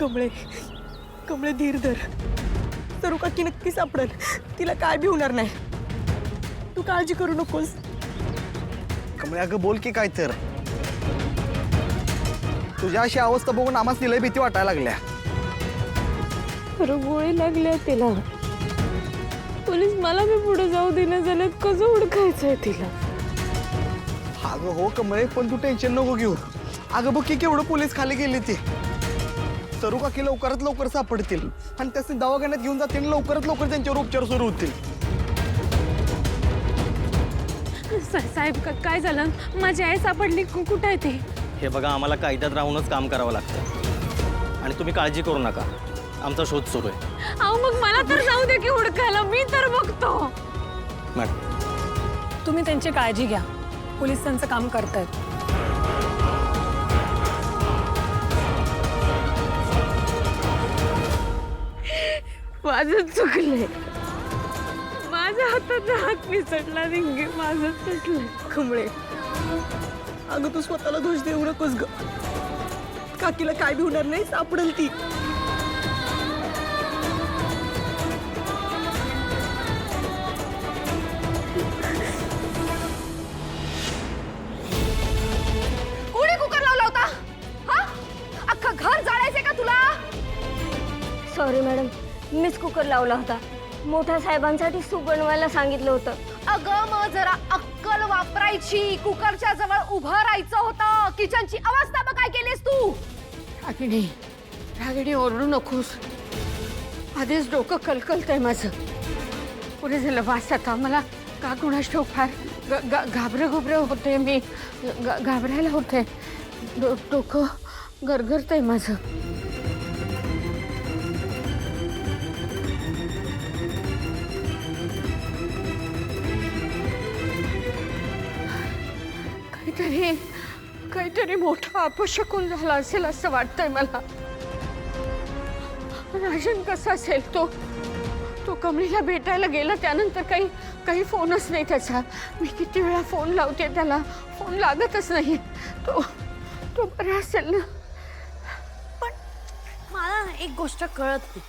कमळे कमळे धीर धर. सरू काकी नक्की सापडेल. तिला काय बी होणार नाही. तू काळजी करू नकोस. कमळे अगं बोल की काय तर. तुझ्या अशी अवस्था बघून आम्हाला तिला भीती वाटायला लागल्या. खरं गोळी लागल्या तिला. पोलीस मला बी पुढे जाऊ देणं झालं. कसं हुडकायचंय तिला? अगं हो कमळे पण तू टेन्शन नको घेऊ. अगं बघ की केवढं पोलीस खाली गेली ती. सरू काकी लवकरात लवकर सापडतील आणि त्याचे दवाखान्यात घेऊन जातील. लवकरात लवकर त्यांच्यावर उपचार सुरू होतील. साहेब काय झालं? माझी आई सापडली. कुठं आहे ते? हे बघा आम्हाला कायद्यात राहूनच काम करावं लागतं आणि तुम्ही काळजी करू नका. आमचा शोध सुरू आहे. अहो मग मला तर जाऊ दे की हुडकायला. मी तर बघतो. मॅडम तुम्ही त्यांची काळजी घ्या. पोलीस त्यांचं काम करतायत. माझं चुकलंय. माझ्या हातात हात मिसटला. रिंगे माझं चुकलंय. कमळे अगं तू स्वतःला दोष देऊ नकोस ग. काकीला काय बी होणार नाही. सापडेल ती. कोणी कुकर लावला होता? हा अख्खं घर जाळायचे का तुला? सॉरी मॅडम, मीच कुकर लावला होता. मोठ्या साहेबांसाठी सूप बनवायला सांगितलं होतं. अगं मग जरा अक्कल वापरायची. कुकरच्या जवळ उभं राहायचं होतं. किचनची अवस्था बघ काय केलीस तू. रागिणी ओरडू नकोस. आधीच डोकं कलकलतंय माझं. पुढे झालं वास आता. मला का कुणास ठाऊक फार घाबरं होते. मी घाबरायला होते. डोकं गरगरतंय माझं. काहीतरी मोठा अपशकुन झाला असेल असं वाटतंय मला. राजन कसा असेल? तो कमळीला भेटायला गेला त्यानंतर काही फोनच नाही त्याचा. मी किती वेळा फोन लावते त्याला. फोन लागतच नाही. तो बरा असेल ना? पण मला एक गोष्ट कळत नाही.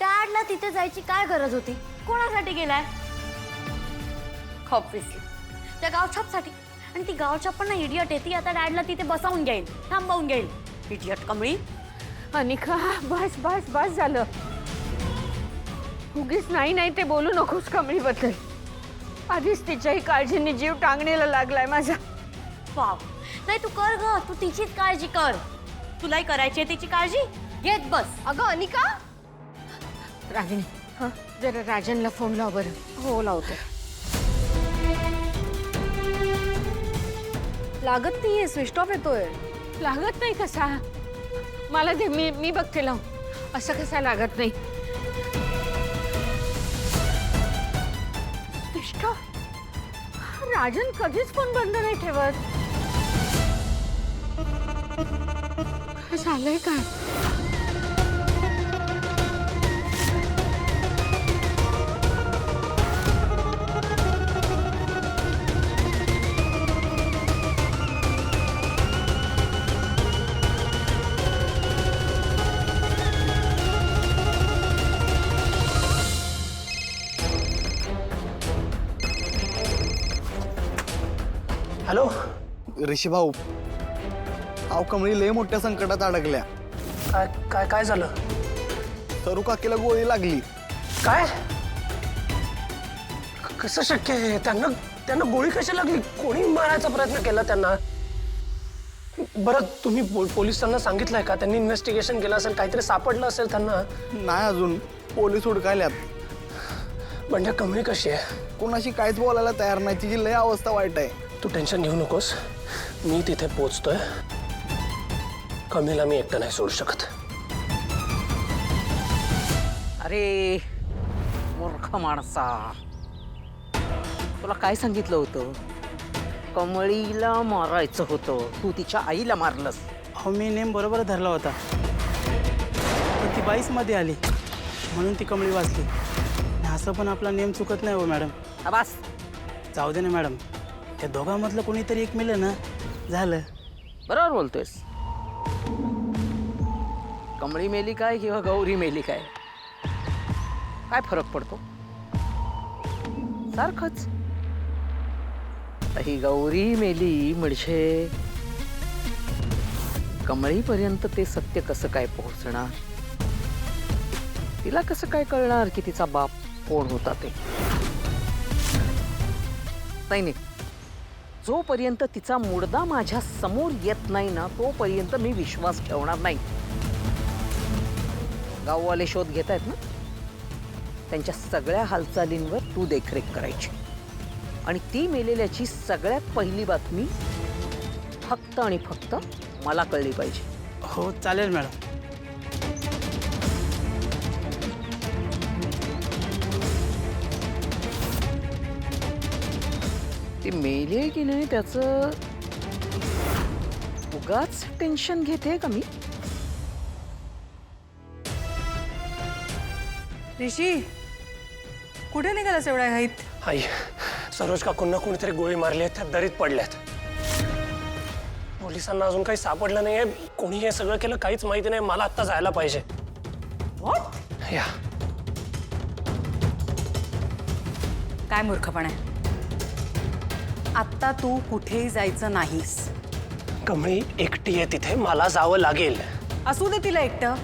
डॅडला तिथे जायची काय गरज होती? कोणासाठी गेलाय? ऑब्विसली त्या गावछापसाठी. आणि ती गावछाप पण ना इडियट आहे. ती आता डॅडला तिथे बसावून घेईल, थांबवून घेईल. इडियट कमळी. अनिका बस झालं. उगीच नाही ते बोलू नकोस कमळीबद्दल. आधीच तिच्याही काळजीने जीव टांगणीला लागलाय माझा. वाव, नाही तू कर ग. तू तिचीच काळजी कर. तुलाही करायची आहे तिची काळजी. घेत बस. अगं अनिका. रागिणी जरा राजनला फोन लाव बरं. हो लावते. लागत नाहीये. स्विच ऑफ येतोय. लागत नाही कसा? मला दे. मी बघते लाव. असं कसा लागत नाही? राजन कधीच फोन बंद नाही ठेवत. काय झालंय काय? हॅलो ऋषी भाऊ. अहो कमळी लय मोठ्या संकटात अडकल्या. काय झालं? सरू काकीला गोळी लागली. काय? कसं शक्य आहे? त्यांना गोळी कशी लागली? कोणी मारायचा प्रयत्न केला त्यांना? बरं तुम्ही पोलिसांना सांगितलंय का? त्यांनी इन्व्हेस्टिगेशन केलं असेल, काहीतरी सापडलं असेल त्यांना? नाही अजून. पोलीस हुडकायल्यात. म्हणजे कमळी कशी आहे? कोणाशी काहीच बोलायला तयार नाही. तिची लय अवस्था वाईट आहे. तू टेन्शन घेऊ नकोस. मी तिथे पोहोचतोय. कमळीला मी एकटं नाही सोडू शकत. अरे मूर्ख माणसा, तुला काय सांगितलं होतं? कमळीला मारायचं होतं. तू तिच्या आईला मारलंस. हो मी नेम बरोबर धरला होता. पण ती 22 मध्ये आली म्हणून ती कमळी वाचली. असं पण आपला नेम चुकत नाही हो मॅडम. बस जाऊ दे ना मॅडम. त्या दोघांमधलं कोणीतरी एक मिळलं ना झालं. बरोबर बोलतोयस. कमळी मेली काय किंवा गौरी मेली काय, काय फरक पडतो? सारखंच. ही गौरी मेली म्हणजे कमळीपर्यंत ते सत्य कसं काय पोहोचणार? तिला कसं काय कळणार की तिचा बाप कोण होता ते? नाही, जोपर्यंत तिचा मुर्दा माझ्या समोर येत नाही ना, तोपर्यंत मी विश्वास ठेवणार नाही. गाववाले शोध घेत आहेत ना, त्यांच्या सगळ्या हालचालींवर तू देखरेख करायची. आणि ती मेलेल्याची सगळ्यात पहिली बातमी फक्त आणि फक्त मला कळली पाहिजे. हो चालेल मॅडम. ती मेली की नाही त्याचं उगाच टेन्शन घेते का मी? ऋषी कुठे निघालास एवढ्या घाईत? आई, सरोज काकूंना कोणीतरी गोळी मारली आहे, त्या दरीत पडल्यात. पोलिसांना अजून काही सापडलं नाहीये. कोणी हे सगळं केलं काहीच माहिती नाही. मला आत्ता जायला पाहिजे. व्हॉट? या काय मूर्खपणा आहे. आत्ता तू कुठेही जायचं नाहीस. कमळी एकटी आहे तिथे, मला जावं लागेल. असू दे तिला एकटं.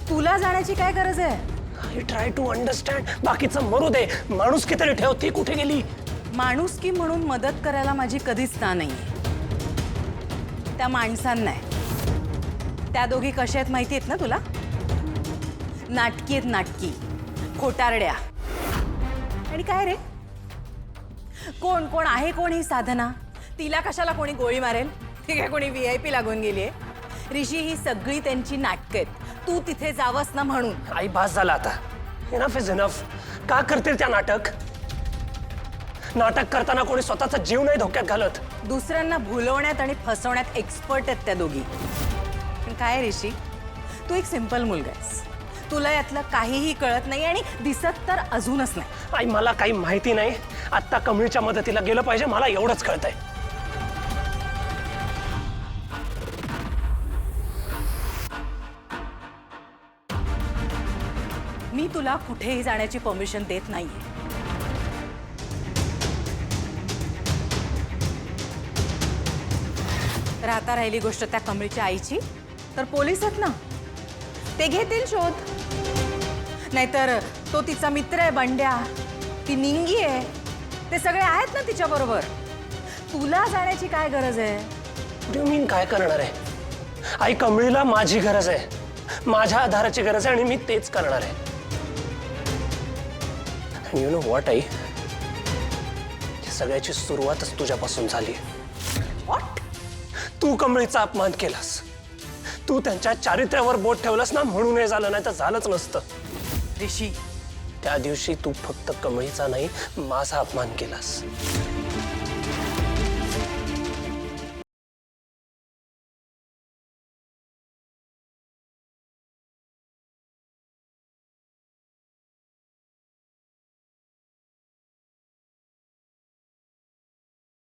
तुला जाण्याची काय गरज आहे? I try to understand. बाकीचं मरू दे, माणूस किती ठेव. ती कुठे गेली? माणुसकी म्हणून मदत करायला माझी कधीच ना नाहीये. त्या माणसांना आहे. त्या दोघी कशा आहेत माहिती आहेत ना तुला? नाटकी आहेत, नाटकी, खोटारड्या. आणि काय रे, कोण कोण आहे? कोण ही साधना? तिला कशाला कोणी गोळी मारेल? ती काय कोणी VIP लागून गेलीये? ऋषी, ही सगळी त्यांची नाटकं आहेत. तू तिथे जावंस ना म्हणून. आई, बास झाला आता. Enough is enough. का करतील त्या नाटक? नाटक करताना कोणी स्वतःचा जीव नाही धोक्यात घालत. दुसऱ्यांना भुलवण्यात आणि फसवण्यात एक्सपर्ट आहेत त्या दोघी. पण काय ऋषी, तू एक सिंपल मुलगा आहेस. तुला यातलं काहीही कळत नाही आणि दिसत तर अजूनच नाही. आई, मला काही माहिती नाही. आत्ता कमळीच्या मदतीला गेलं पाहिजे, मला एवढंच कळतंय. मी तुला कुठेही जाण्याची परमिशन देत नाहीये. राहता राहिली गोष्ट त्या कमळीच्या आईची, तर पोलीस आहेत ना, ते घेतील शोध. नाहीतर तो तिचा मित्र आहे बंड्या, ती निंगी आहे, ते सगळे आहेत ना तिच्या बरोबर. तुला जाण्याची काय गरज आहे? मी काय करणार आहे? आई, कमळीला माझी गरज आहे, माझ्या आधाराची गरज आहे आणि मी तेच करणार आहे. यू नो व्हॉट आई, सगळ्याची सुरुवातच तुझ्यापासून झाली. व्हॉट? तू कमळीचा अपमान केलास. तू त्यांच्या चारित्र्यावर बोट ठेवलंस ना, म्हणून हे झालं, नाही तर झालंच नसतं. ऋषी, त्या दिवशी तू फक्त कमळीचा नाही, माझा अपमान केलास.